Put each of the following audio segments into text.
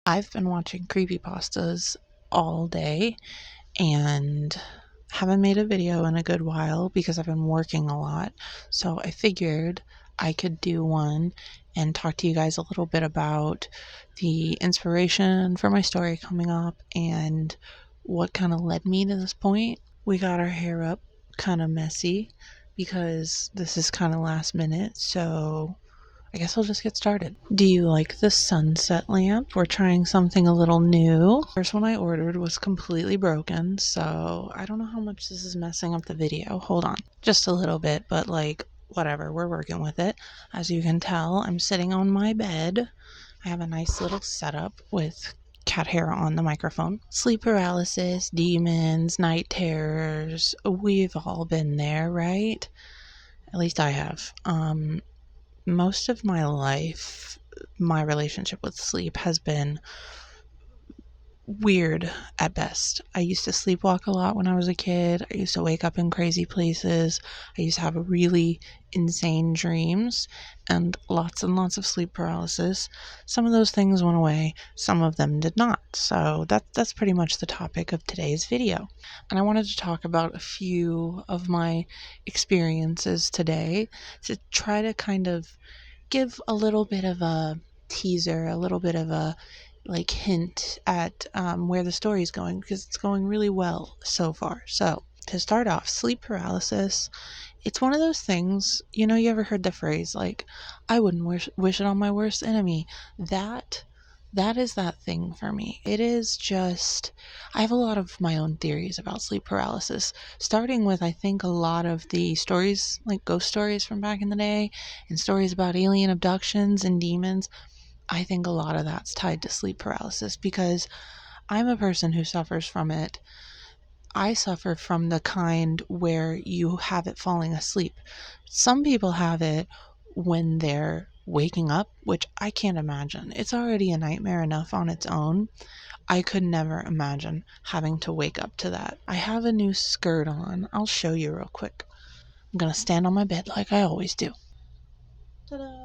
I've been watching creepypastas all day and haven't made a video in a good while because I've been working a lot. So I figured I could do one and talk to you guys a little bit about the inspiration for my story coming up and what kind of led me to this point. We got our hair up kind of messy because this is kind of last minute, so I guess I'll just get started. Do you like the sunset lamp? We're trying something a little new. First one I ordered was completely broken, so I don't know how much this is messing up the video. Hold on. Just a little bit, but like, whatever, we're working with it. As you can tell, I'm sitting on my bed. I have a nice little setup with cat hair on the microphone. Sleep paralysis, demons, night terrors. We've all been there, right? At least I have. Most of my life, my relationship with sleep has been weird at best. I used to sleepwalk a lot when I was a kid. I used to wake up in crazy places. I used to have really insane dreams and lots of sleep paralysis. Some of those things went away, some of them did not. So that's pretty much the topic of today's video. And I wanted to talk about a few of my experiences today to try to kind of give a little bit of a teaser, a little bit of a hint at where the story is going, because it's going really well so far. So to start off, sleep paralysis, it's one of those things, you ever heard the phrase like, I wouldn't wish it on my worst enemy? That is that thing for me. It is just, I have a lot of my own theories about sleep paralysis, starting with, I think, a lot of the stories, like ghost stories from back in the day and stories about alien abductions and demons. I think a lot of that's tied to sleep paralysis because I'm a person who suffers from it. I suffer from the kind where you have it falling asleep. Some people have it when they're waking up, which I can't imagine. It's already a nightmare enough on its own. I could never imagine having to wake up to that. I have a new skirt on. I'll show you real quick. I'm gonna stand on my bed like I always do. Ta-da!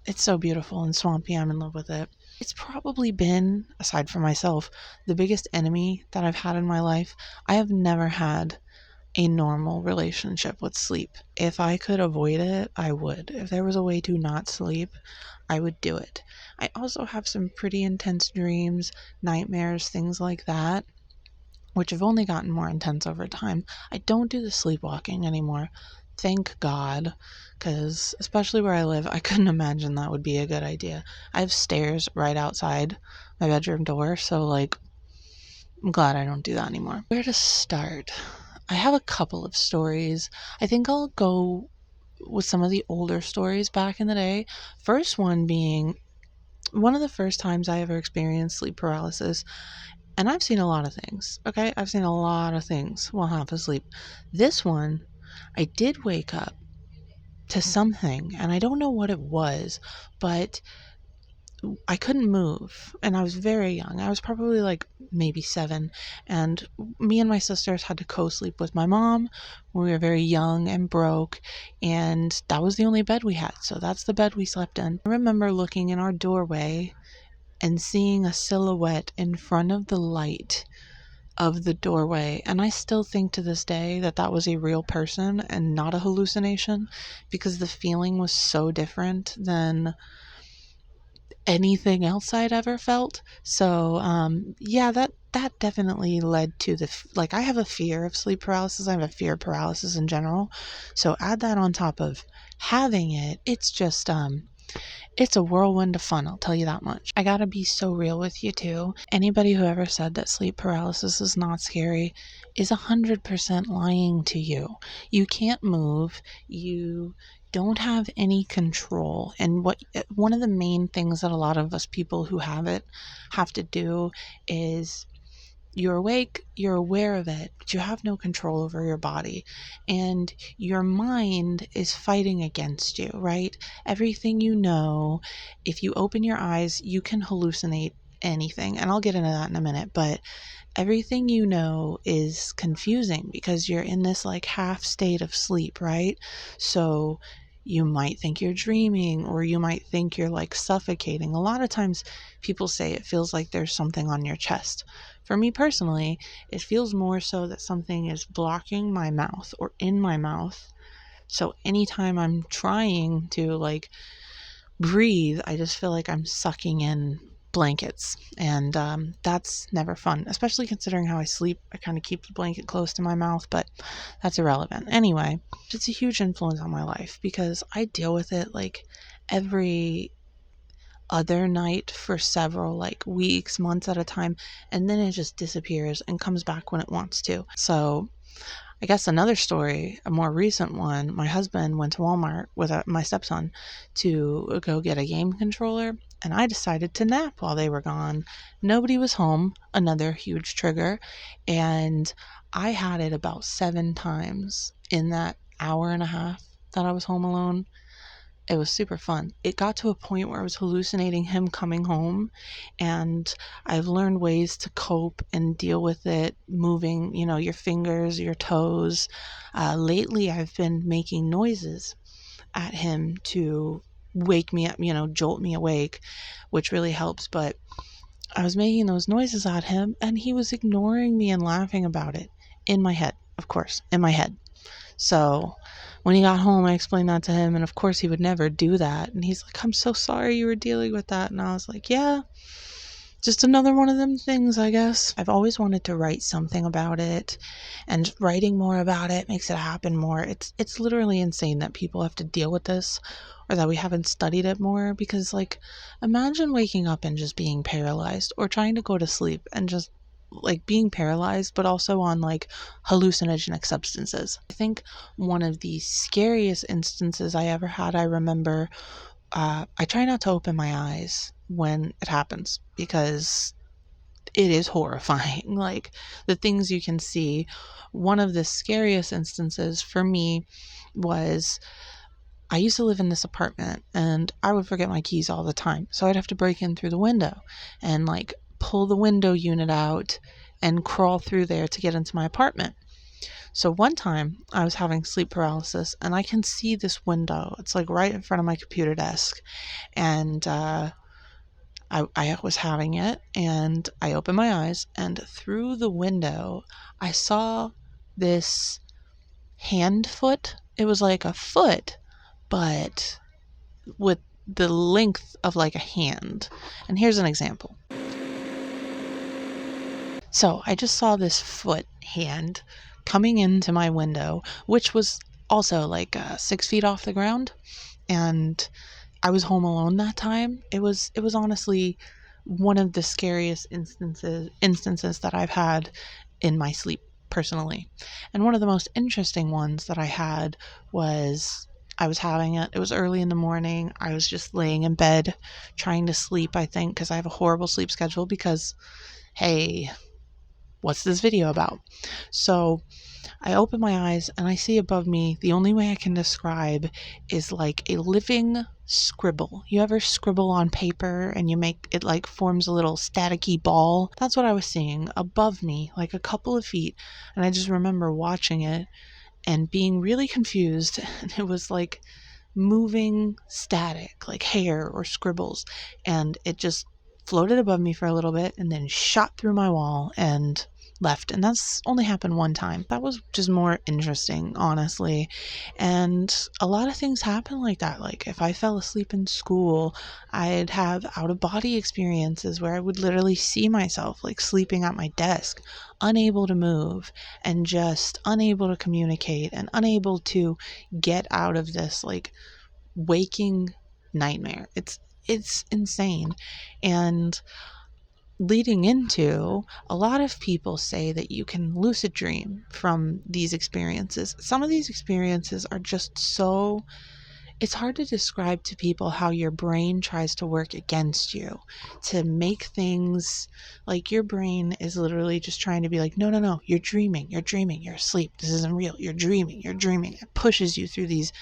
It's so beautiful and swampy. I'm in love with it. It's probably been, aside from myself, the biggest enemy that I've had in my life. I have never had a normal relationship with sleep. If I could avoid it, I would. If there was a way to not sleep, I would do it. I also have some pretty intense dreams, nightmares, things like that, which have only gotten more intense over time. I don't do the sleepwalking anymore. Thank God, because especially where I live, I couldn't imagine that would be a good idea. I have stairs right outside my bedroom door, so I'm glad I don't do that anymore. Where to start? I have a couple of stories. I think I'll go with some of the older stories back in the day. First one being one of the first times I ever experienced sleep paralysis. And I've seen a lot of things, okay? I've seen a lot of things while half asleep. This one, I did wake up to something, and I don't know what it was, but I couldn't move, and I was very young. I was probably maybe 7, and me and my sisters had to co-sleep with my mom when we were very young and broke, and that was the only bed we had, so that's the bed we slept in. I remember looking in our doorway and seeing a silhouette in front of the light of the doorway, and I still think to this day that that was a real person and not a hallucination, because the feeling was so different than anything else I'd ever felt. So yeah, that definitely led to I have a fear of sleep paralysis. I have a fear of paralysis in general, so add that on top of having it, it's just it's a whirlwind of fun, I'll tell you that much. I gotta be so real with you too. Anybody who ever said that sleep paralysis is not scary is 100% lying to you. You can't move. You don't have any control. And one of the main things that a lot of us people who have it have to do is you're awake, you're aware of it, but you have no control over your body. And your mind is fighting against you, right? Everything you know, if you open your eyes, you can hallucinate anything. And I'll get into that in a minute, but everything you know is confusing because you're in this half state of sleep, right? So you might think you're dreaming, or you might think you're like suffocating. A lot of times people say it feels like there's something on your chest. For me personally, it feels more so that something is blocking my mouth or in my mouth. So anytime I'm trying to like breathe, I just feel like I'm sucking in blankets. And that's never fun, especially considering how I sleep. I kind of keep the blanket close to my mouth, but that's irrelevant. Anyway, it's a huge influence on my life because I deal with it like every other night for several like weeks, months at a time, and then it just disappears and comes back when it wants to. So I guess another story, a more recent one, my husband went to Walmart with my stepson to go get a game controller, and I decided to nap while they were gone. Nobody was home, another huge trigger, and I had it about 7 times in that hour and a half that I was home alone. It was super fun. It got to a point where I was hallucinating him coming home, and I've learned ways to cope and deal with it, moving, your fingers, your toes. Lately, I've been making noises at him to wake me up, jolt me awake, which really helps. But I was making those noises at him, and he was ignoring me and laughing about it in my head, of course, in my head. So when he got home, I explained that to him, and of course he would never do that. And he's like, I'm so sorry you were dealing with that. And I was like, yeah, just another one of them things, I guess. I've always wanted to write something about it, and writing more about it makes it happen more. It's literally insane that people have to deal with this, or that we haven't studied it more, because like imagine waking up and just being paralyzed, or trying to go to sleep and just like being paralyzed, but also on like hallucinogenic substances. I think one of the scariest instances I ever had, I remember, I try not to open my eyes when it happens because it is horrifying. Like the things you can see. One of the scariest instances for me was I used to live in this apartment, and I would forget my keys all the time. So I'd have to break in through the window and like pull the window unit out and crawl through there to get into my apartment. So one time I was having sleep paralysis, and I can see this window. It's like right in front of my computer desk. And I was having it, and I opened my eyes, and through the window, I saw this hand foot. It was like a foot, but with the length of like a hand. And here's an example. So I just saw this foot hand coming into my window, which was also like 6 feet off the ground. And I was home alone that time. It was honestly one of the scariest instances that I've had in my sleep personally. And one of the most interesting ones that I had was I was having it. It was early in the morning. I was just laying in bed trying to sleep, I think, because I have a horrible sleep schedule because, hey, what's this video about? So I open my eyes and I see above me, the only way I can describe is like a living scribble. You ever scribble on paper and you make it like forms a little staticky ball? That's what I was seeing above me, like a couple of feet. And I just remember watching it and being really confused. And it was like moving static, like hair or scribbles. And it just floated above me for a little bit and then shot through my wall and left. And that's only happened one time. That was just more interesting, honestly. And a lot of things happen like that. Like if I fell asleep in school, I'd have out of body experiences where I would literally see myself like sleeping at my desk, unable to move and just unable to communicate and unable to get out of this like waking nightmare. It's insane. And leading into, a lot of people say that you can lucid dream from these experiences. Some of these experiences are just so, it's hard to describe to people how your brain tries to work against you to make things like your brain is literally just trying to be like, no, no, no, you're dreaming, you're asleep, this isn't real, you're dreaming. It pushes you through these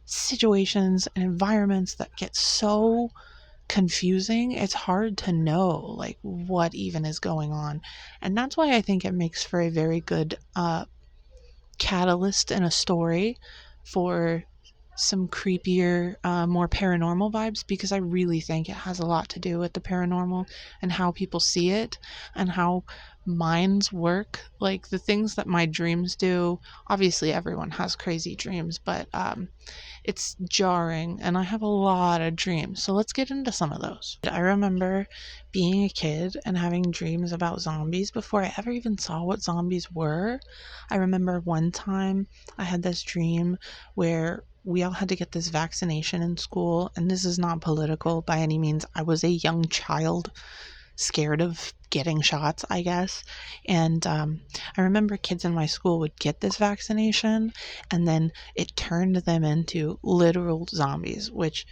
situations and environments that get so confusing. It's hard to know like what even is going on. And that's why I think it makes for a very good catalyst in a story for some creepier, more paranormal vibes, because I really think it has a lot to do with the paranormal and how people see it and how minds work. Like the things that my dreams do, obviously everyone has crazy dreams, but it's jarring, and I have a lot of dreams. So let's get into some of those. I remember being a kid and having dreams about zombies before I ever even saw what zombies were. I remember one time I had this dream where we all had to get this vaccination in school, and this is not political by any means. I was a young child scared of getting shots, I guess. And I remember kids in my school would get this vaccination, and then it turned them into literal zombies, which,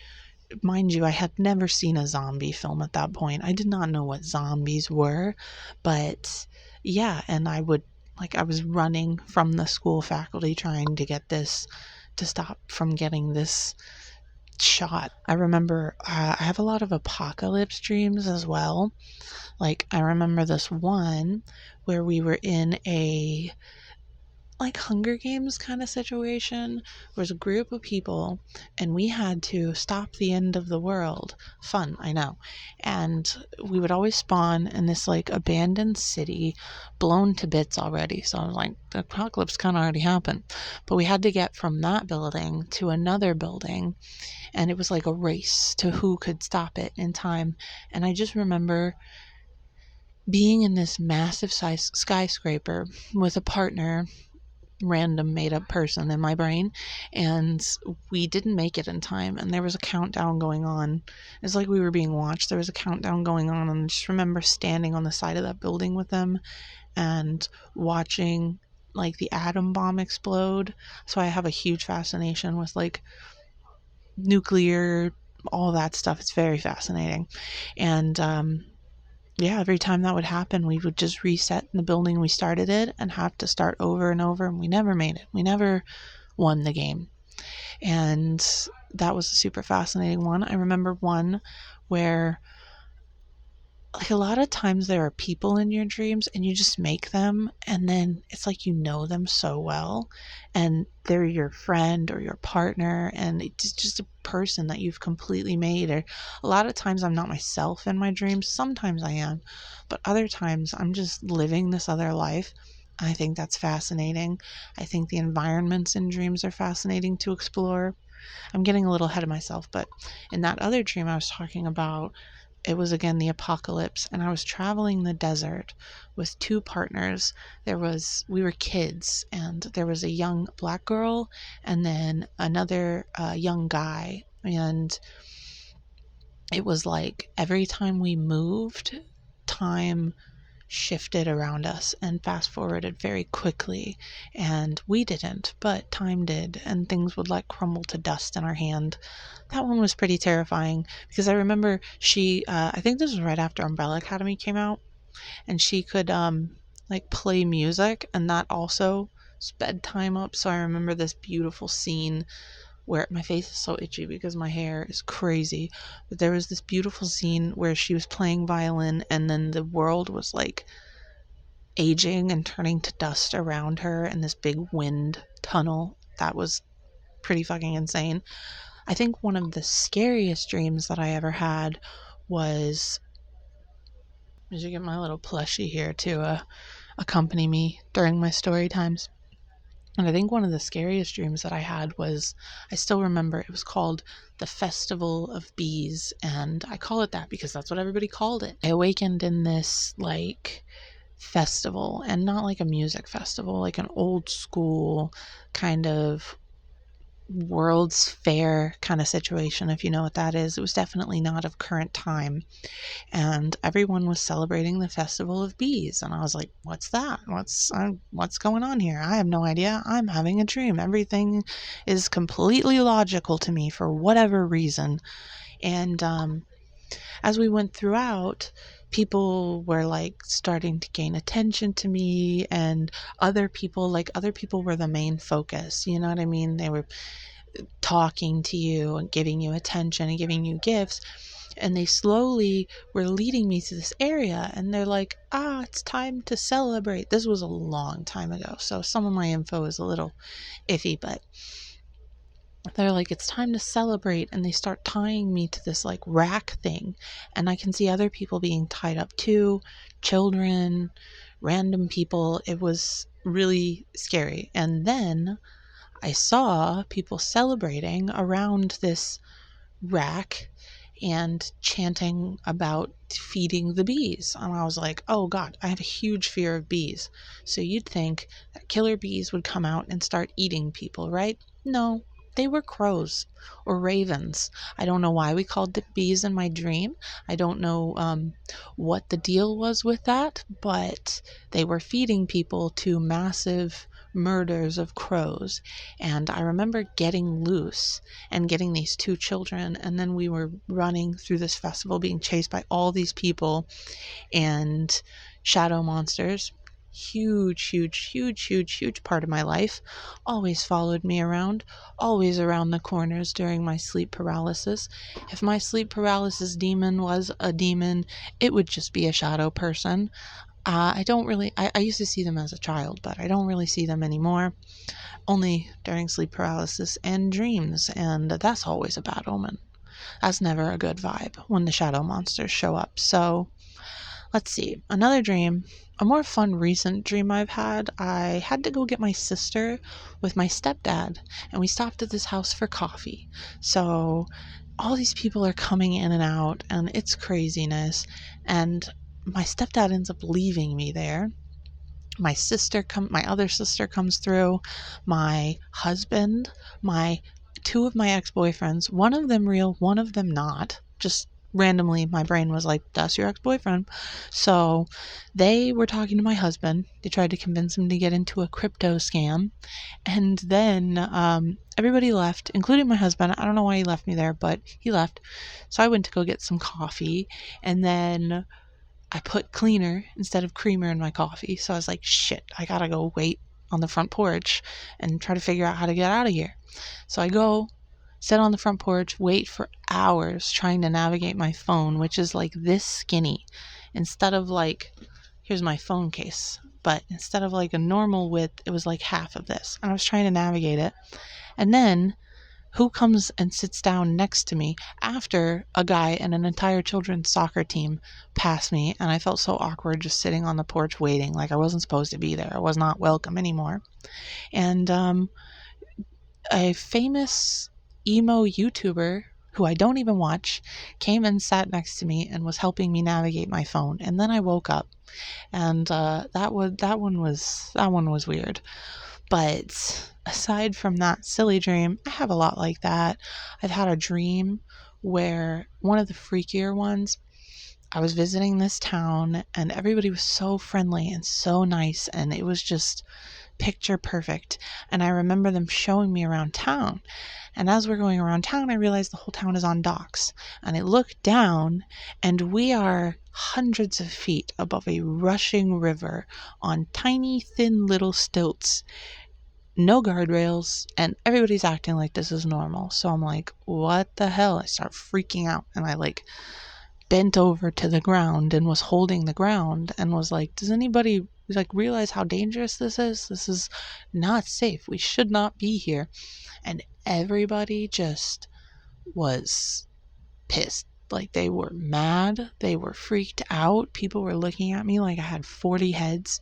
mind you, I had never seen a zombie film at that point. I did not know what zombies were, but yeah, and I was running from the school faculty trying to get this to stop from getting this shot. I remember I have a lot of apocalypse dreams as well. Like, I remember this one where we were in a like Hunger Games kind of situation. There was a group of people and we had to stop the end of the world. Fun, I know. And we would always spawn in this like abandoned city, blown to bits already. So I was like, the apocalypse kind of already happened. But we had to get from that building to another building, and it was like a race to who could stop it in time. And I just remember being in this massive size skyscraper with a partner, random made up person in my brain, and we didn't make it in time, and there was a countdown going on. It's like we were being watched. There was a countdown going on, and I just remember standing on the side of that building with them and watching like the atom bomb explode. So I have a huge fascination with like nuclear, all that stuff. It's very fascinating. And yeah, every time that would happen, we would just reset in the building we started it and have to start over and over. And we never made it. We never won the game. And that was a super fascinating one. I remember one where, like, a lot of times there are people in your dreams and you just make them, and then it's like you know them so well, and they're your friend or your partner, and it's just a person that you've completely made. Or a lot of times I'm not myself in my dreams. Sometimes I am, but other times I'm just living this other life. I think that's fascinating. I think the environments in dreams are fascinating to explore. I'm getting a little ahead of myself, but in that other dream I was talking about, it was again the apocalypse, and I was traveling the desert with two partners. We were kids, and there was a young black girl and then another young guy. And it was like every time we moved, time shifted around us and fast forwarded very quickly, and we didn't, but time did, and things would like crumble to dust in our hand. That one was pretty terrifying because I remember I think this was right after Umbrella Academy came out, and she could like play music, and that also sped time up. So I remember this beautiful scene where my face is so itchy because my hair is crazy, but there was this beautiful scene where she was playing violin, and then the world was like aging and turning to dust around her in this big wind tunnel. That was pretty fucking insane. I think one of the scariest dreams that I ever had was, I should get my little plushie here to accompany me during my story times. And I think one of the scariest dreams that I had was, I still remember, it was called the Festival of Bees. And I call it that because that's what everybody called it. I awakened in this like festival, and not like a music festival, like an old school kind of World's Fair kind of situation, if you know what that is. It was definitely not of current time, and everyone was celebrating the Festival of Bees, and I was like, what's that? What's going on here? I have no idea. I'm having a dream. Everything is completely logical to me for whatever reason. And as we went throughout, people were like starting to gain attention to me, and other people were the main focus, you know what I mean? They were talking to you and giving you attention and giving you gifts, and they slowly were leading me to this area, and they're like, it's time to celebrate. This was a long time ago, so some of my info is a little iffy, but they're like, it's time to celebrate, and they start tying me to this like rack thing, and I can see other people being tied up too, children, random people. It was really scary. And then I saw people celebrating around this rack and chanting about feeding the bees. And I was like, oh God, I have a huge fear of bees. So you'd think that killer bees would come out and start eating people, right? No, they were crows or ravens. I don't know why we called the bees in my dream. I don't know what the deal was with that, but they were feeding people to massive murders of crows. And I remember getting loose and getting these two children, and then we were running through this festival being chased by all these people and shadow monsters. Huge part of my life. Always followed me around, always around the corners during my sleep paralysis. If my sleep paralysis demon was a demon, it would just be a shadow person. I used to see them as a child, but I don't really see them anymore. Only during sleep paralysis and dreams, and that's always a bad omen. That's never a good vibe when the shadow monsters show up. So let's see. Another dream, a more fun recent dream I've had. I had to go get my sister with my stepdad, and we stopped at this house for coffee. So all these people are coming in and out, and it's craziness. And my stepdad ends up leaving me there. My other sister comes through, my husband, my two of my ex-boyfriends, one of them real, one of them not. Just randomly my brain was like, that's your ex-boyfriend. So they were talking to my husband. They tried to convince him to get into a crypto scam. And then everybody left, including my husband. I don't know why he left me there, but he left. So I went to go get some coffee, and then I put cleaner instead of creamer in my coffee. So I was like, shit, I gotta go wait on the front porch and try to figure out how to get out of here. So I go, sit on the front porch, wait for hours trying to navigate my phone, which is like this skinny. Instead of like, here's my phone case, but instead of like a normal width, it was like half of this. And I was trying to navigate it. And then who comes and sits down next to me after a guy and an entire children's soccer team passed me, and I felt so awkward just sitting on the porch waiting, like I wasn't supposed to be there. I was not welcome anymore. And a famous emo YouTuber who I don't even watch came and sat next to me and was helping me navigate my phone. And then I woke up, and that one was weird. But aside from that silly dream, I have a lot like that. I've had a dream where one of the freakier ones, I was visiting this town and everybody was so friendly and so nice, and it was just picture perfect. And I remember them showing me around town. And as we're going around town, I realized the whole town is on docks. And I look down, and we are hundreds of feet above a rushing river on tiny, thin little stilts, no guardrails, and everybody's acting like this is normal. So I'm like, what the hell? I start freaking out, and I like bent over to the ground and was holding the ground and was like, does anybody like realize how dangerous this is? This is not safe. We should not be here. And everybody just was pissed. Like, they were mad, they were freaked out. People were looking at me like I had 40 heads,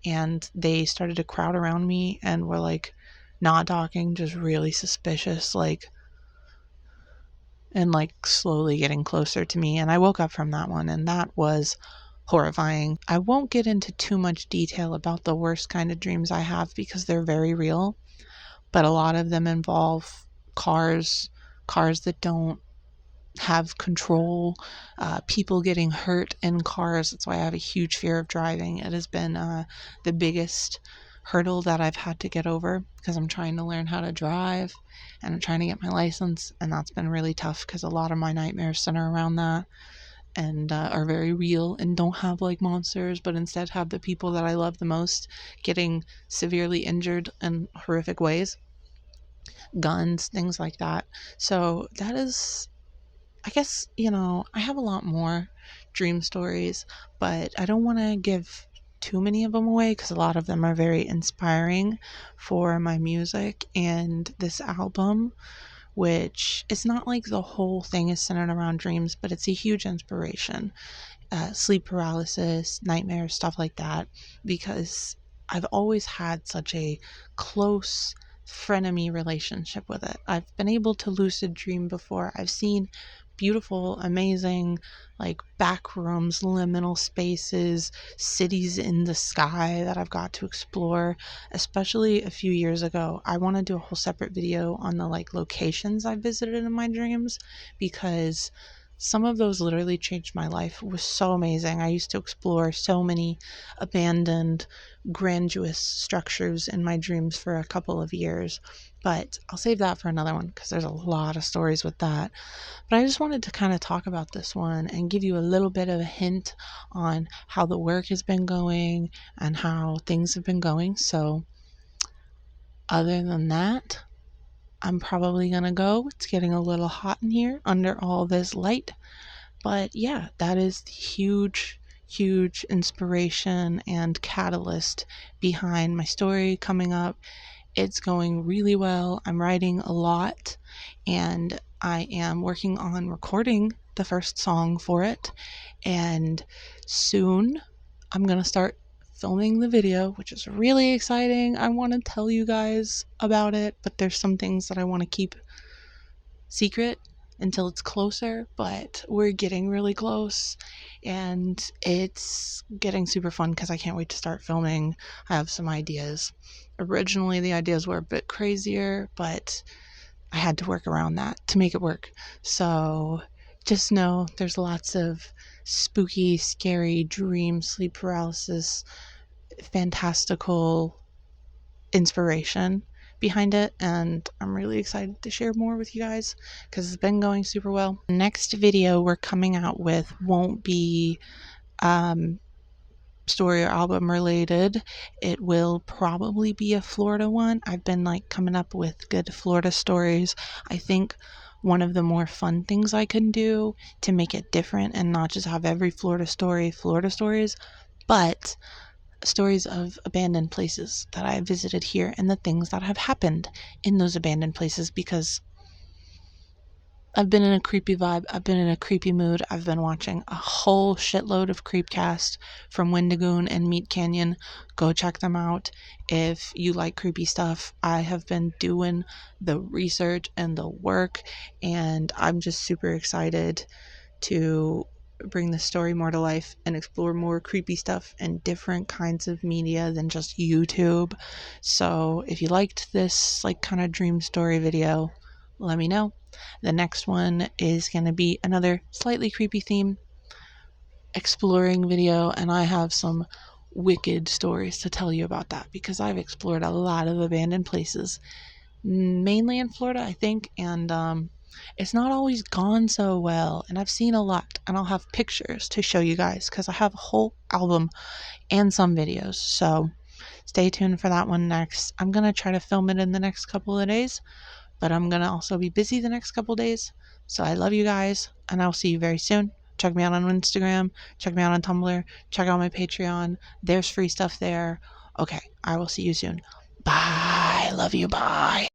and they started to crowd around me and were like not talking, just really suspicious, like, and like slowly getting closer to me. And I woke up from that one, and that was horrifying. I won't get into too much detail about the worst kind of dreams I have because they're very real, but a lot of them involve cars that don't have control, people getting hurt in cars. That's why I have a huge fear of driving. It has been the biggest hurdle that I've had to get over because I'm trying to learn how to drive and I'm trying to get my license, and that's been really tough because a lot of my nightmares center around that and are very real and don't have like monsters, but instead have the people that I love the most getting severely injured in horrific ways, guns, things like that. So that is, I guess, I have a lot more dream stories, but I don't want to give too many of them away because a lot of them are very inspiring for my music and this album, which it's not like the whole thing is centered around dreams, but it's a huge inspiration. Sleep paralysis, nightmares, stuff like that, because I've always had such a close frenemy relationship with it. I've been able to lucid dream before. I've seen beautiful, amazing, like back rooms, liminal spaces, cities in the sky that I've got to explore. Especially a few years ago, I want to do a whole separate video on the like locations I visited in my dreams, because some of those literally changed my life. It was so amazing. I used to explore so many abandoned, grandiose structures in my dreams for a couple of years. But I'll save that for another one because there's a lot of stories with that. But I just wanted to kind of talk about this one and give you a little bit of a hint on how the work has been going and how things have been going. So, other than that, I'm probably gonna go. It's getting a little hot in here under all this light. But yeah, that is the huge, huge inspiration and catalyst behind my story coming up. It's going really well. I'm writing a lot, and I am working on recording the first song for it. And soon I'm going to start filming the video, which is really exciting. I want to tell you guys about it, but there's some things that I want to keep secret until it's closer, but we're getting really close and it's getting super fun because I can't wait to start filming. I have some ideas. Originally, the ideas were a bit crazier, but I had to work around that to make it work. So just know there's lots of spooky, scary dream, sleep paralysis, fantastical inspiration behind it, and I'm really excited to share more with you guys because it's been going super well. Next video we're coming out with won't be story or album related. It will probably be a Florida one. I've been like coming up with good Florida stories. I think one of the more fun things I can do to make it different and not just have every Florida story Florida stories, but stories of abandoned places that I visited here and the things that have happened in those abandoned places, because I've been in a creepy vibe. I've been in a creepy mood. I've been watching a whole shitload of Creepcast from Wendigoon and Meat Canyon. Go check them out if you like creepy stuff. I have been doing the research and the work, and I'm just super excited to bring the story more to life and explore more creepy stuff and different kinds of media than just YouTube. So if you liked this like kind of dream story video, let me know. The next one is going to be another slightly creepy theme exploring video, and I have some wicked stories to tell you about that because I've explored a lot of abandoned places, mainly in Florida, I think, and it's not always gone so well, and I've seen a lot, and I'll have pictures to show you guys because I have a whole album and some videos. So stay tuned for that one next. I'm going to try to film it in the next couple of days, but I'm going to also be busy the next couple days. So I love you guys, and I'll see you very soon. Check me out on Instagram, check me out on Tumblr, check out my Patreon. There's free stuff there. Okay, I will see you soon. Bye. Love you. Bye.